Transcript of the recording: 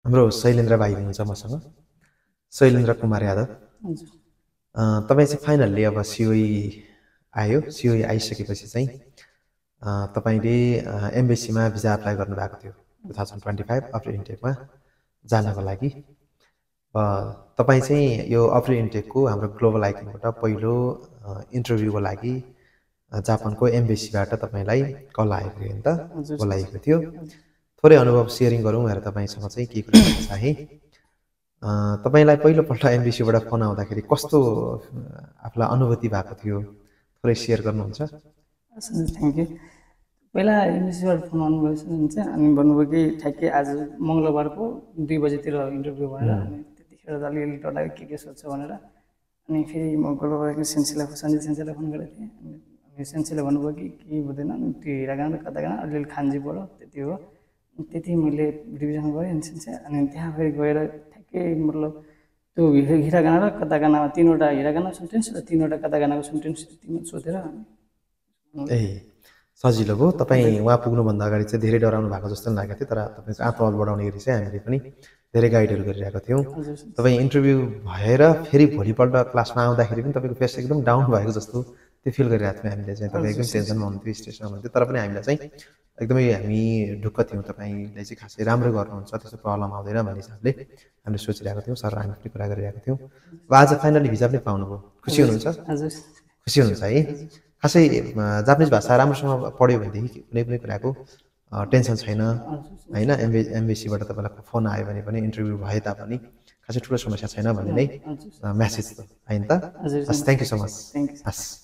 हाम्रो शैलेन्द्र भाइ हुनुहुन्छ मसँग। शैलेन्द्र कुमार यादव। हजुर तपाईँ चाहिँ फाइनल्ली अब सिओई आयो। सिओई आइसकेपछि चाहिँ तपाईँले एम्बेसीमा भिजा एप्लाई गर्नुभएको थियो 2025 अप्रिल इन्टेकमा जानको लागि। तपाईँ चाहिँ यो अप्रिल इन्टेकको हाम्रो ग्लोबल आइकनबाट पहिलो इन्टरभ्यूको लागि जापानको एम्बेसीबाट तपाईँलाई कल आएको थियो नि त, हजुर बोलाइएको थियो। थोरै अनुभव सेयरिङ गरौँ भनेर तपाईँसँग चाहिँ के कुरा गर्न चाहेँ। तपाईँलाई पहिलोपल्ट एम्बेसीबाट फोन आउँदाखेरि कस्तो आफूलाई अनुभूति भएको थियो, थोरै सेयर गर्नुहुन्छ? Thank you. पहिला एमबिसीबाट फोन आउनुभएछ भने चाहिँ अनि भन्नुभयो कि ठ्याक्कै आज मङ्गलबारको 2 बजेतिर इन्टरभ्यू भनेर। अनि त्यतिखेर त अलिअलि डर लाग्यो के सोध्छ भनेर। अनि फेरि म गोलबाबाको सञ्जय सेन्सीलाई फोन गरेको थिएँ। अनि सेन्सीले भन्नुभयो कि केही हुँदैन, त्यो हिरागाना कता गाना अलिअलि खान्जी पढ, त्यति हो। त्यति मैले रिभिजन गरेँ अनि सेन्सी। अनि त्यहाँ फेरि गएर ठ्याक्कै मतलब त्यो हिरागाना र कतागानामा 3वटा हिरागाना सेन्टेन्स र 3वटा कतागानाको सेन्टेन्स त्यतिमा सोधेर ए सजिलो भयो। तपाईँ वहाँ पुग्नुभन्दा अगाडि चाहिँ धेरै डराउनु भएको जस्तो पनि लागेको थियो, तर तपाईँको आत्मबल बढाउने गरी चाहिँ हामीले पनि धेरै गाइडहरू गरिरहेको थियौँ। तपाईँ इन्टरभ्यू भएर फेरि भोलिपल्ट क्लासमा आउँदाखेरि पनि तपाईँको फेस एकदम डाउन भएको जस्तो त्यो फिल गरिरहेको थियौँ हामीले चाहिँ। तपाईँ एकदम टेन्सनमा हुनुहुन्थ्यो, स्ट्रेसमा हुनुहुन्थ्यो, तर पनि हामीलाई चाहिँ एकदमै हामी ढुक्क थियौँ तपाईँले चाहिँ खासै राम्रो गर्नुहुन्छ, त्यस्तो प्रब्लम आउँदैन भन्ने हिसाबले हामीले सोचिरहेको थियौँ। सर हामी पनि कुरा गरिरहेको थियौँ। अब आज फाइनली भिजा पनि पाउनुभयो, खुसी हुनुहुन्छ? खुसी हुनुहुन्छ है? खासै जापानिज भाषा राम्रोसँग पढ्यो भनेदेखि कुनै पनि कुराको टेन्सन छैन होइन। एम्बेसीबाट तपाईँलाई फोन आयो भने पनि इन्टरभ्यू भए तापनि खासै ठुलो समस्या छैन भन्ने नै म्यासेज आयो नि त। हस्, थ्याङ्क यू सो मच। हस्।